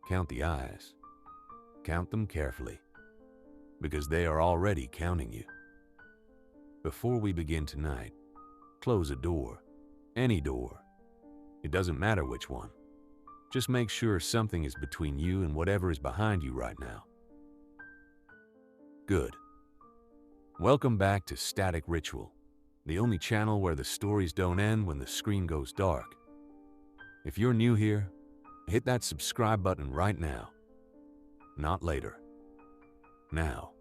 count the eyes. Count them carefully, because they are already counting you. Before we begin tonight, close a door, any door. It doesn't matter which one. Just make sure something is between you and whatever is behind you right now. Good. Welcome back to Static Ritual, the only channel where the stories don't end when the screen goes dark. If you're new here, hit that subscribe button right now. Not later. Now.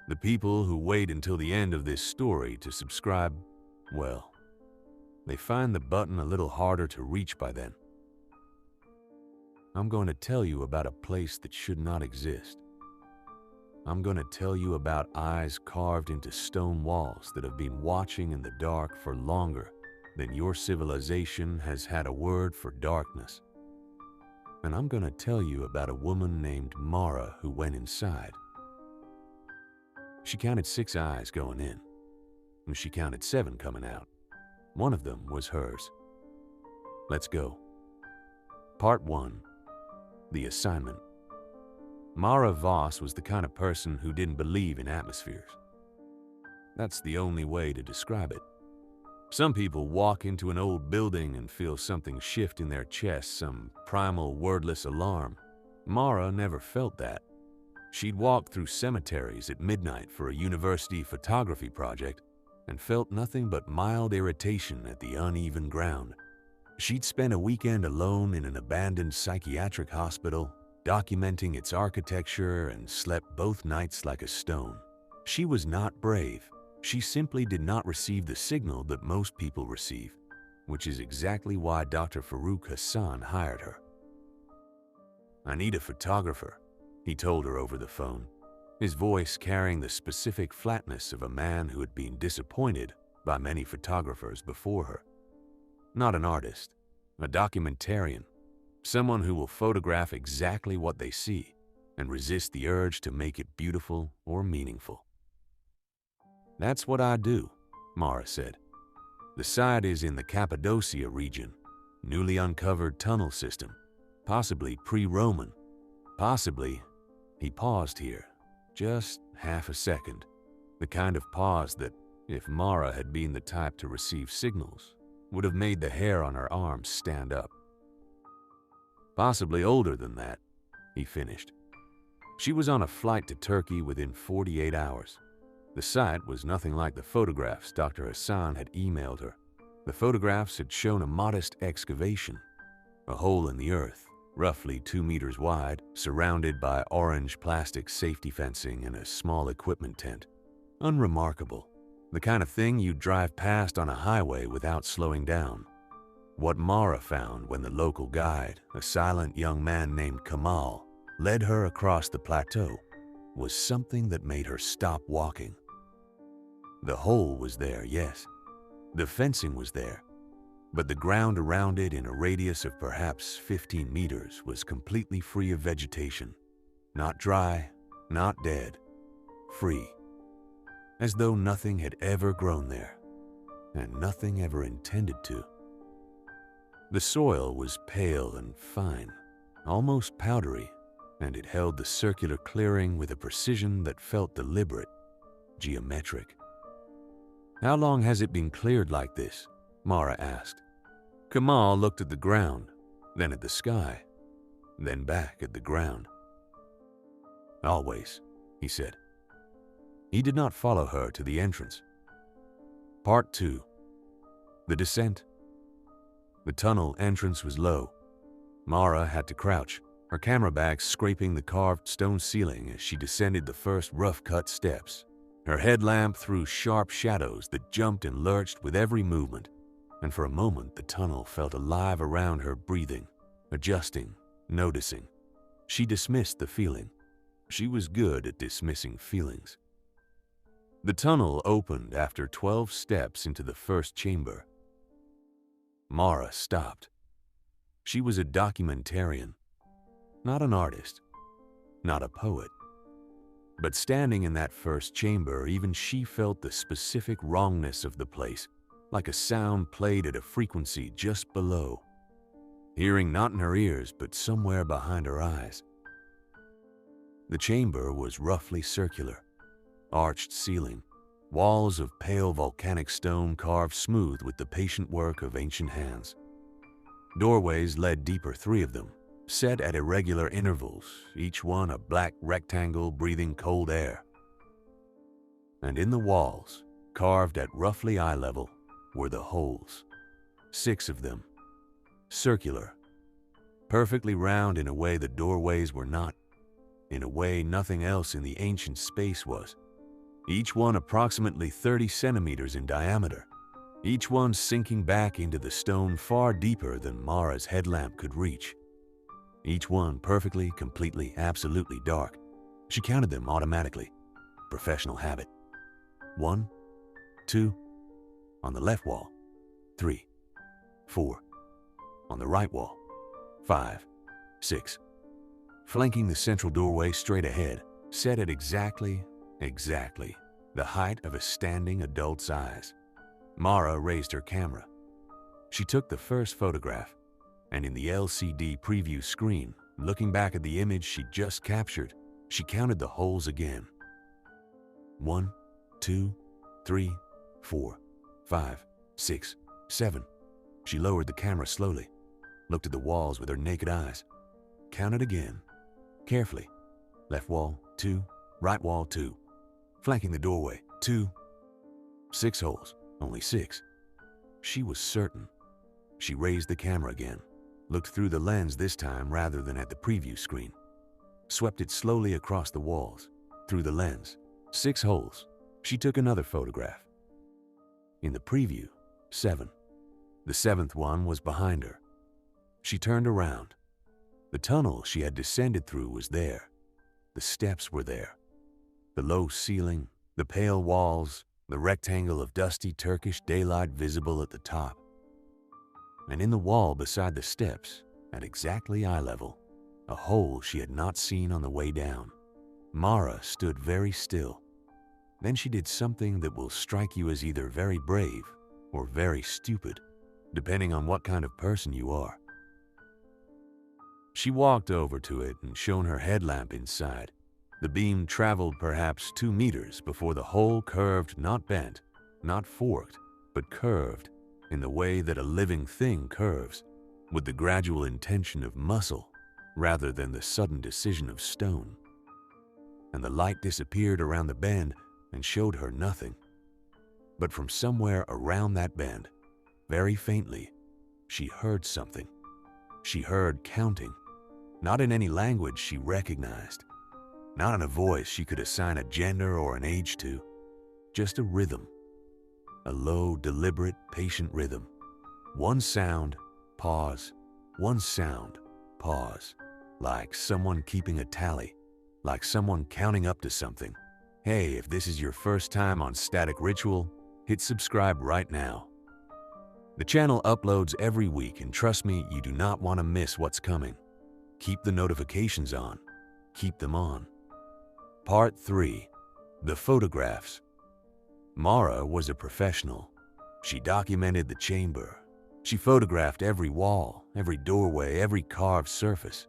The people who wait until the end of this story to subscribe, well, they find the button a little harder to reach by then. I'm going to tell you about a place that should not exist. I'm going to tell you about eyes carved into stone walls that have been watching in the dark for longer than your civilization has had a word for darkness. And I'm going to tell you about a woman named Mara who went inside. She counted 6 eyes going in, and she counted 7 coming out. One of them was hers. Let's go. Part 1. The Assignment. Mara Voss was the kind of person who didn't believe in atmospheres. That's the only way to describe it. Some people walk into an old building and feel something shift in their chest, some primal wordless alarm. Mara never felt that. She'd walked through cemeteries at midnight for a university photography project and felt nothing but mild irritation at the uneven ground. She'd spent a weekend alone in an abandoned psychiatric hospital, documenting its architecture, and slept both nights like a stone. She was not brave. She simply did not receive the signal that most people receive, which is exactly why Dr. Farouk Hassan hired her. "I need a photographer," he told her over the phone, his voice carrying the specific flatness of a man who had been disappointed by many photographers before her. Not an artist, a documentarian, someone who will photograph exactly what they see and resist the urge to make it beautiful or meaningful. "That's what I do," Mara said. "The site is in the Cappadocia region, newly uncovered tunnel system, possibly pre-Roman, possibly." He paused here, just half a second, the kind of pause that, if Mara had been the type to receive signals, would have made the hair on her arms stand up. "Possibly older than that," he finished. She was on a flight to Turkey within 48 hours. The site was nothing like the photographs Dr. Hassan had emailed her. The photographs had shown a modest excavation, a hole in the earth, roughly 2 meters wide, surrounded by orange plastic safety fencing and a small equipment tent. Unremarkable, the kind of thing you'd drive past on a highway without slowing down. What Mara found when the local guide, a silent young man named Kamal, led her across the plateau was something that made her stop walking. The hole was there, yes. The fencing was there. But the ground around it in a radius of perhaps 15 meters was completely free of vegetation. Not dry, not dead. Free. As though nothing had ever grown there, and nothing ever intended to. The soil was pale and fine, almost powdery, and it held the circular clearing with a precision that felt deliberate, geometric. "How long has it been cleared like this?" Mara asked. Kamal looked at the ground, then at the sky, then back at the ground. "Always," he said. He did not follow her to the entrance. Part 2. The Descent. The tunnel entrance was low. Mara had to crouch, her camera bag scraping the carved stone ceiling as she descended the first rough-cut steps. Her headlamp threw sharp shadows that jumped and lurched with every movement, and for a moment the tunnel felt alive around her, breathing, adjusting, noticing. She dismissed the feeling. She was good at dismissing feelings. The tunnel opened after 12 steps into the first chamber. Mara stopped. She was a documentarian, not an artist, not a poet. But standing in that first chamber, even she felt the specific wrongness of the place, like a sound played at a frequency just below. hearing not in her ears but somewhere behind her eyes. The chamber was roughly circular, arched ceiling, walls of pale volcanic stone carved smooth with the patient work of ancient hands. Doorways led deeper, 3 of them, set at irregular intervals, each one a black rectangle breathing cold air. And in the walls, carved at roughly eye level, were the holes. 6 of them, circular, perfectly round in a way the doorways were not, in a way nothing else in the ancient space was. Each one approximately 30 centimeters in diameter, each one sinking back into the stone far deeper than Mara's headlamp could reach. Each one perfectly, completely, absolutely dark. She counted them automatically. Professional habit. 1, 2, on the left wall. 3, 4, on the right wall. 5, 6. Flanking the central doorway straight ahead, set at exactly the height of a standing adult's eyes. Mara raised her camera. She took the first photograph, and in the LCD preview screen, looking back at the image she'd just captured, she counted the holes again. 1, 2, 3, 4, 5, 6, 7. She lowered the camera slowly, looked at the walls with her naked eyes, counted again, carefully. Left wall, 2, right wall, 2. Flanking the doorway, 2. 6 holes, only 6. She was certain. She raised the camera again, looked through the lens this time rather than at the preview screen, swept it slowly across the walls, through the lens. 6 holes. She took another photograph. In the preview, 7. The 7th one was behind her. She turned around. The tunnel she had descended through was there. The steps were there. The low ceiling, the pale walls, the rectangle of dusty Turkish daylight visible at the top. And in the wall beside the steps, at exactly eye level, a hole she had not seen on the way down. Mara stood very still. Then she did something that will strike you as either very brave or very stupid, depending on what kind of person you are. She walked over to it and shone her headlamp inside. The beam traveled perhaps 2 meters before the hole curved, not bent, not forked, but curved in the way that a living thing curves, with the gradual intention of muscle rather than the sudden decision of stone. And the light disappeared around the bend and showed her nothing. But from somewhere around that bend, very faintly, she heard something. She heard counting, not in any language she recognized, not in a voice she could assign a gender or an age to, just a rhythm, a low, deliberate, patient rhythm. One sound, pause, one sound, pause, like someone keeping a tally, like someone counting up to something. Hey, if this is your first time on Static Ritual, hit subscribe right now. The channel uploads every week, and trust me, you do not want to miss what's coming. Keep the notifications on. Keep them on. Part 3. The Photographs. Mara was a professional. She documented the chamber. She photographed every wall, every doorway, every carved surface.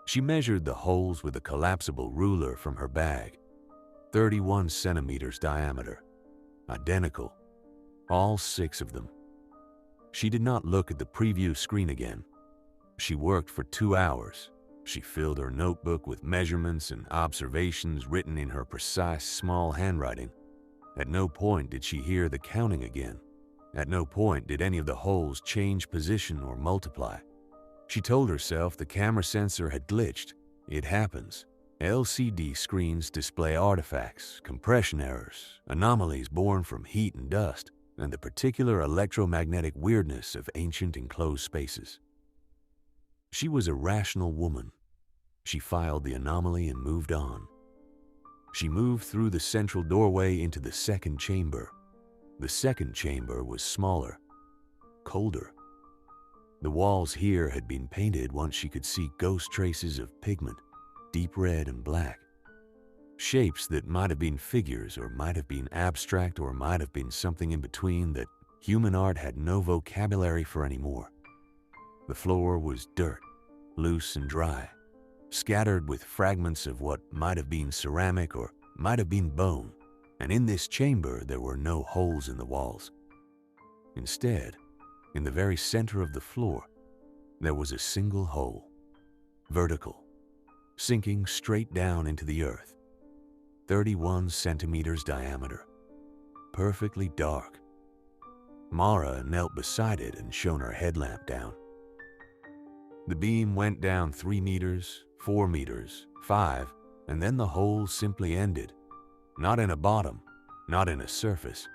She measured the holes with a collapsible ruler from her bag, 31 centimeters diameter, identical, all 6 of them. She did not look at the preview screen again. She worked for 2 hours. She filled her notebook with measurements and observations written in her precise, small handwriting. At no point did she hear the counting again. At no point did any of the holes change position or multiply. She told herself the camera sensor had glitched. It happens. LCD screens display artifacts, compression errors, anomalies born from heat and dust, and the particular electromagnetic weirdness of ancient enclosed spaces. She was a rational woman. She filed the anomaly and moved on. She moved through the central doorway into the second chamber. The second chamber was smaller, colder. The walls here had been painted once she could see ghost traces of pigment, deep red and black. Shapes that might have been figures or might have been abstract or might have been something in between that human art had no vocabulary for anymore. The floor was dirt, loose and dry, scattered with fragments of what might have been ceramic or might have been bone, and in this chamber there were no holes in the walls. Instead, in the very center of the floor, there was a single hole, vertical, sinking straight down into the earth, 31 centimeters diameter, perfectly dark. Mara knelt beside it and shone her headlamp down. The beam went down 3 meters, 4 meters, 5, and then the hole simply ended. Not in a bottom, not in a surface.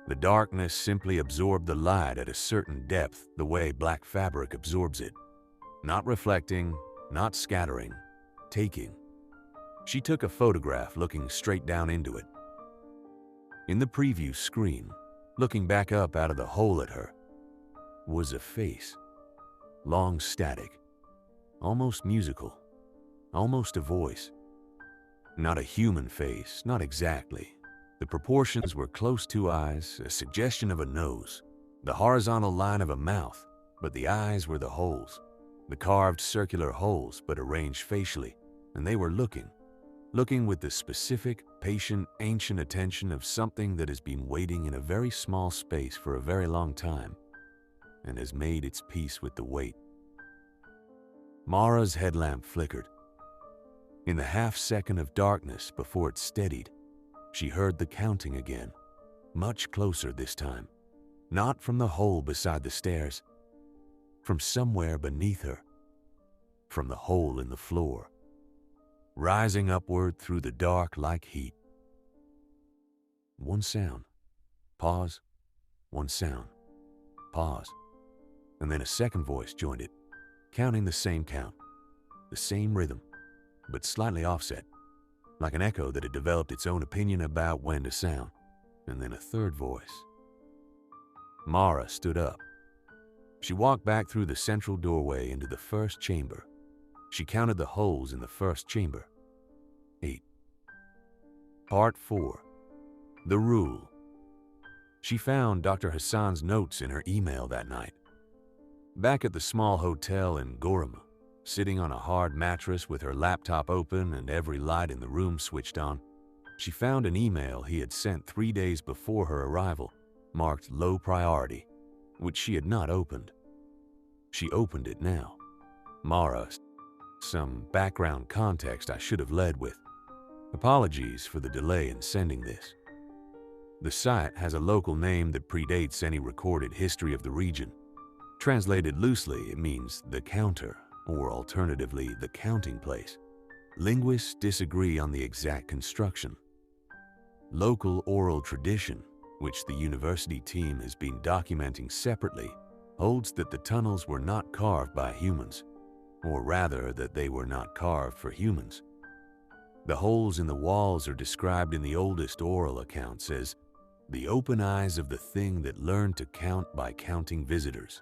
The darkness simply absorbed the light at a certain depth the way black fabric absorbs it. Not reflecting, not scattering, taking. She took a photograph looking straight down into it. In the preview screen, looking back up out of the hole at her, was a face. Long static, almost musical, almost a voice. Not a human face, not exactly. The proportions were close to eyes, a suggestion of a nose, the horizontal line of a mouth, but the eyes were the holes, the carved circular holes but arranged facially, and they were looking with the specific, patient, ancient attention of something that has been waiting in a very small space for a very long time and has made its peace with the wait. Mara's headlamp flickered. In the half-second of darkness before it steadied, she heard the counting again, much closer this time, not from the hole beside the stairs, from somewhere beneath her, from the hole in the floor, rising upward through the dark like heat. One sound, pause, one sound, pause, and then a second voice joined it, counting the same count, the same rhythm, but slightly offset, like an echo that had developed its own opinion about when to sound, and then a third voice. Mara stood up. She walked back through the central doorway into the first chamber. She counted the holes in the first chamber. 8. Part 4. The Rule. She found Dr. Hassan's notes in her email that night. Back at the small hotel in Gorama, sitting on a hard mattress with her laptop open and every light in the room switched on, she found an email he had sent 3 days before her arrival, marked low priority, which she had not opened. She opened it now. Mara, some background context I should have led with. Apologies for the delay in sending this. The site has a local name that predates any recorded history of the region. Translated loosely, it means the counter, or alternatively, the counting place. Linguists disagree on the exact construction. Local oral tradition, which the university team has been documenting separately, holds that the tunnels were not carved by humans, or rather that they were not carved for humans. The holes in the walls are described in the oldest oral accounts as the open eyes of the thing that learned to count by counting visitors.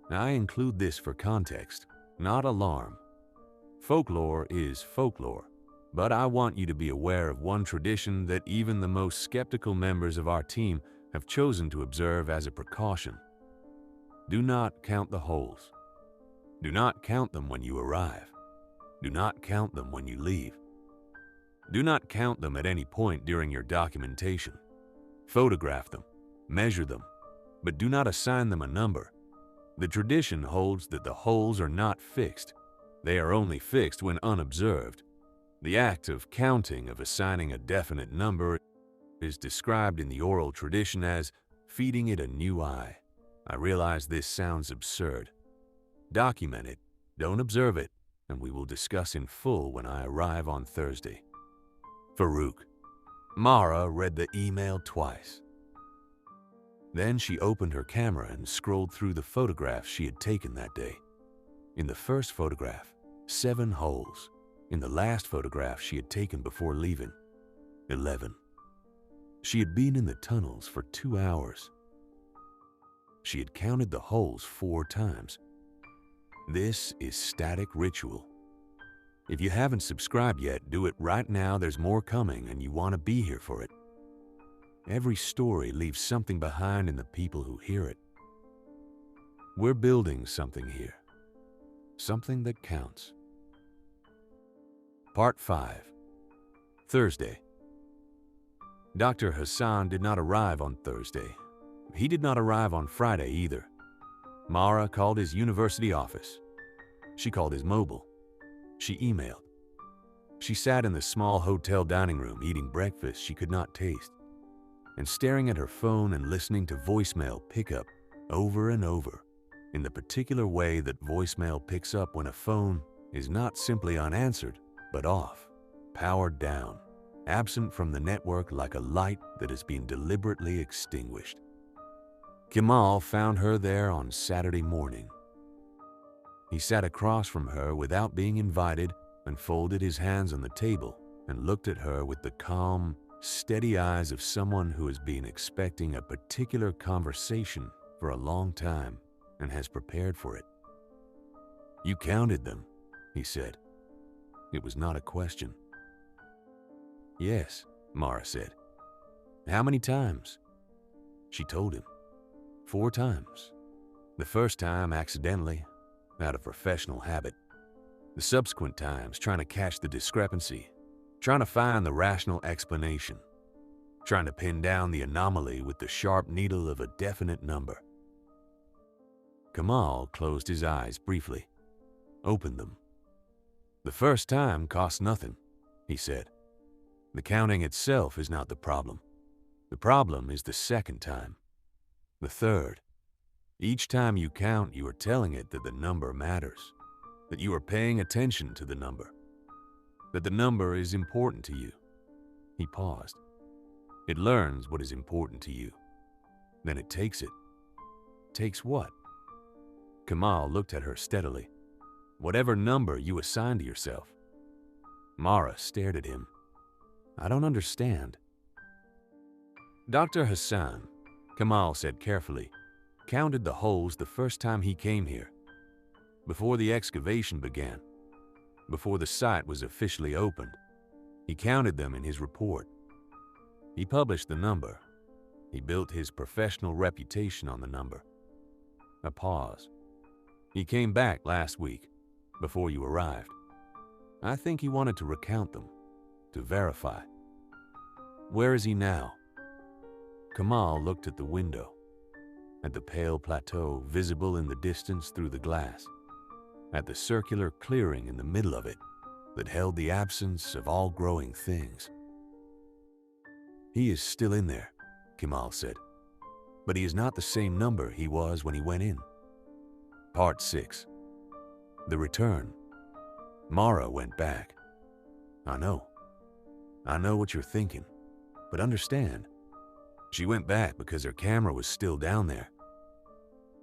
Now, I include this for context, not alarm. Folklore is folklore, but I want you to be aware of one tradition that even the most skeptical members of our team have chosen to observe as a precaution. Do not count the holes. Do not count them when you arrive. Do not count them when you leave. Do not count them at any point during your documentation. Photograph them, measure them, but do not assign them a number. The tradition holds that the holes are not fixed. They are only fixed when unobserved. The act of counting, of assigning a definite number, is described in the oral tradition as feeding it a new eye. I realize this sounds absurd. Document it, don't observe it, and we will discuss in full when I arrive on Thursday. Farouk. Mara read the email twice. Then she opened her camera and scrolled through the photographs she had taken that day. In the first photograph, 7 holes. In the last photograph she had taken before leaving, 11. She had been in the tunnels for 2 hours. She had counted the holes 4 times. This is static ritual. If you haven't subscribed yet, do it right now. There's more coming and you want to be here for it. Every story leaves something behind in the people who hear it. We're building something here. Something that counts. Part 5. Thursday. Dr. Hassan did not arrive on Thursday. He did not arrive on Friday either. Mara called his university office. She called his mobile. She emailed. She sat in the small hotel dining room eating breakfast she could not taste, and staring at her phone and listening to voicemail pick up over and over in the particular way that voicemail picks up when a phone is not simply unanswered, but off, powered down, absent from the network like a light that has been deliberately extinguished. Kemal found her there on Saturday morning. He sat across from her without being invited and folded his hands on the table and looked at her with the calm, steady eyes of someone who has been expecting a particular conversation for a long time and has prepared for it. "You counted them," he said. It was not a question. "Yes," Mara said. "How many times?" She told him. 4 times. The first time accidentally, out of professional habit. The subsequent times trying to catch the discrepancy, trying to find the rational explanation, trying to pin down the anomaly with the sharp needle of a definite number. Kemal closed his eyes briefly, opened them. "The first time costs nothing," he said. "The counting itself is not the problem. The problem is the second time. The third. Each time you count, you are telling it that the number matters, that you are paying attention to the number, that the number is important to you." He paused. "It learns what is important to you. Then it takes it." "Takes what?" Kemal looked at her steadily. "Whatever number you assign to yourself." Mara stared at him. "I don't understand." "Dr. Hassan," Kemal said carefully, "counted the holes the first time he came here, before the excavation began, before the site was officially opened. He counted them in his report. He published the number. He built his professional reputation on the number." A pause. "He came back last week, before you arrived. I think he wanted to recount them, to verify." "Where is he now?" Kemal looked at the window, at the pale plateau visible in the distance through the glass, at the circular clearing in the middle of it that held the absence of all growing things. "He is still in there," Kemal said, "but he is not the same number he was when he went in." Part 6. The return. Mara went back. I know what you're thinking, but understand, she went back because her camera was still down there.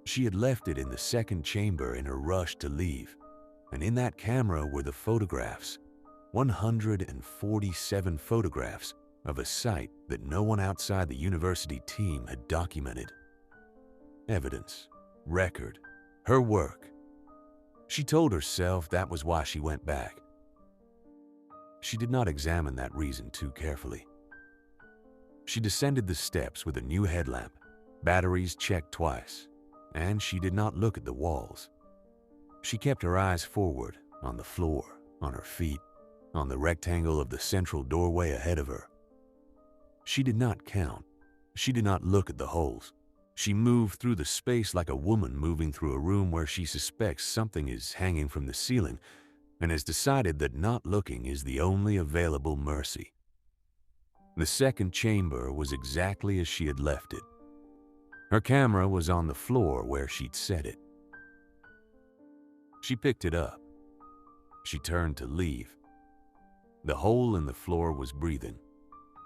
She had left it in the second chamber in her rush to leave, and in that camera were the photographs, 147 photographs of a site that no one outside the university team had documented. Evidence, record, her work. She told herself that was why she went back. She did not examine that reason too carefully. She descended the steps with a new headlamp, batteries checked twice, and she did not look at the walls. She kept her eyes forward, on the floor, on her feet, on the rectangle of the central doorway ahead of her. She did not count. She did not look at the holes. She moved through the space like a woman moving through a room where she suspects something is hanging from the ceiling and has decided that not looking is the only available mercy. The second chamber was exactly as she had left it. Her camera was on the floor where she'd set it. She picked it up. She turned to leave. The hole in the floor was breathing,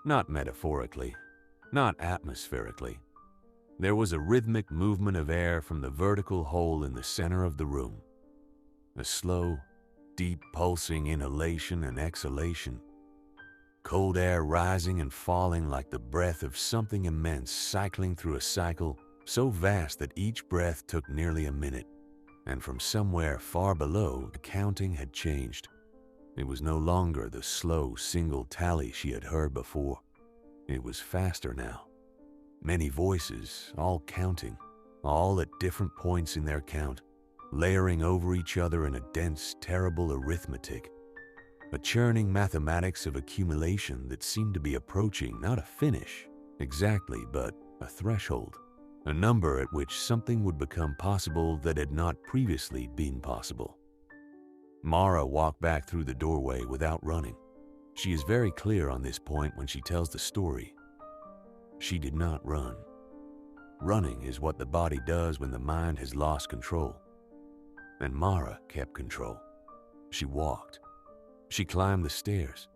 not metaphorically, not atmospherically. There was a rhythmic movement of air from the vertical hole in the center of the room. A slow, deep pulsing inhalation and exhalation. Cold air rising and falling like the breath of something immense cycling through a cycle so vast that each breath took nearly a minute. And from somewhere far below, the counting had changed. It was no longer the slow single tally she had heard before. It was faster now. Many voices, all counting, all at different points in their count, layering over each other in a dense, terrible arithmetic, a churning mathematics of accumulation that seemed to be approaching not a finish exactly, but a threshold, a number at which something would become possible that had not previously been possible. Mara walked back through the doorway without running. She is very clear on this point when she tells the story. She did not run. Running is what the body does when the mind has lost control. And Mara kept control. She walked. She climbed the stairs.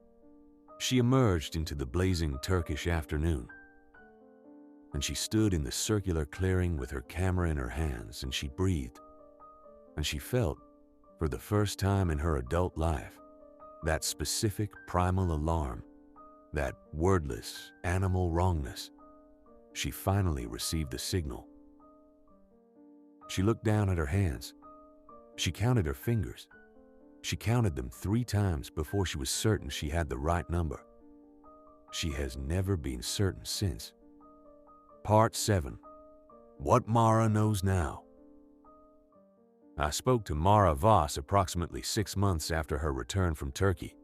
She emerged into the blazing Turkish afternoon. And she stood in the circular clearing with her camera in her hands, and she breathed. And she felt, for the first time in her adult life, that specific primal alarm, that wordless animal wrongness. She finally received the signal. She looked down at her hands. She counted her fingers. She counted them 3 times before she was certain she had the right number. She has never been certain since. Part 7. What Mara Knows Now. I spoke to Mara Voss approximately 6 months after her return from Turkey.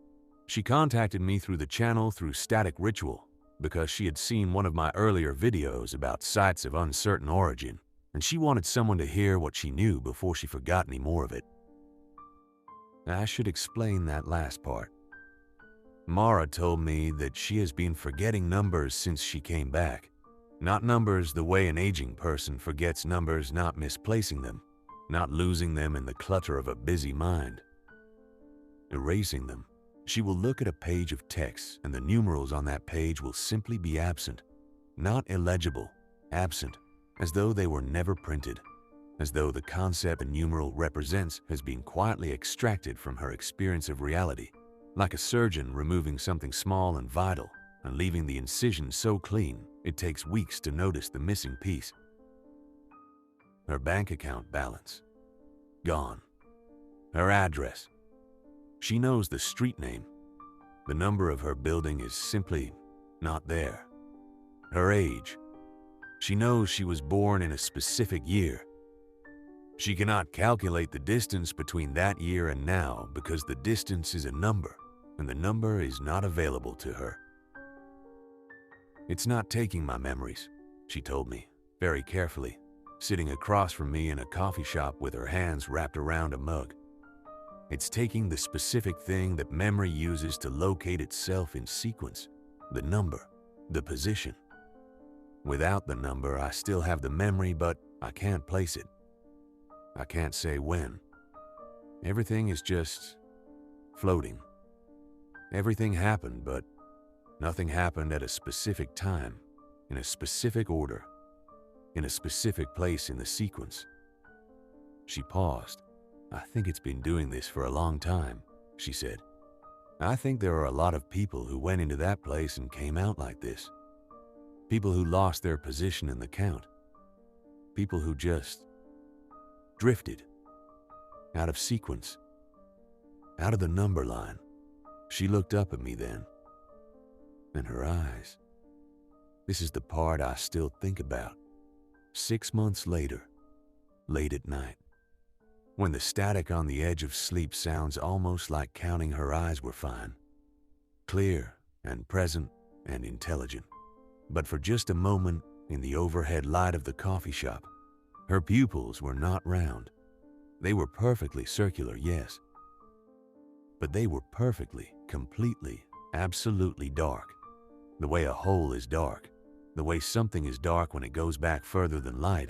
She contacted me through the channel through Static Ritual because she had seen one of my earlier videos about sites of uncertain origin, and she wanted someone to hear what she knew before she forgot any more of it. I should explain that last part. Mara told me that she has been forgetting numbers since she came back. Not numbers the way an aging person forgets numbers, not misplacing them, not losing them in the clutter of a busy mind. Erasing them. She will look at a page of text and the numerals on that page will simply be absent. Not illegible, absent, as though they were never printed, as though the concept the numeral represents has been quietly extracted from her experience of reality, like a surgeon removing something small and vital and leaving the incision so clean it takes weeks to notice the missing piece. Her bank account balance. Gone. Her address. She knows the street name. The number of her building is simply not there. Her age. She knows she was born in a specific year. She cannot calculate the distance between that year and now because the distance is a number, and the number is not available to her. It's not taking my memories, she told me, very carefully, sitting across from me in a coffee shop with her hands wrapped around a mug. It's taking the specific thing that memory uses to locate itself in sequence, the number, the position. Without the number, I still have the memory, but I can't place it. I can't say when. Everything is just floating. Everything happened, but nothing happened at a specific time, in a specific order, in a specific place in the sequence. She paused. I think it's been doing this for a long time, she said. I think there are a lot of people who went into that place and came out like this. People who lost their position in the count. People who just drifted out of sequence, out of the number line. She looked up at me then, and her eyes. This is the part I still think about. 6 months later, late at night, when the static on the edge of sleep sounds almost like counting, her eyes were fine, clear and present and intelligent. But for just a moment, in the overhead light of the coffee shop, her pupils were not round. They were perfectly circular, yes. But they were perfectly, completely, absolutely dark. The way a hole is dark, the way something is dark when it goes back further than light,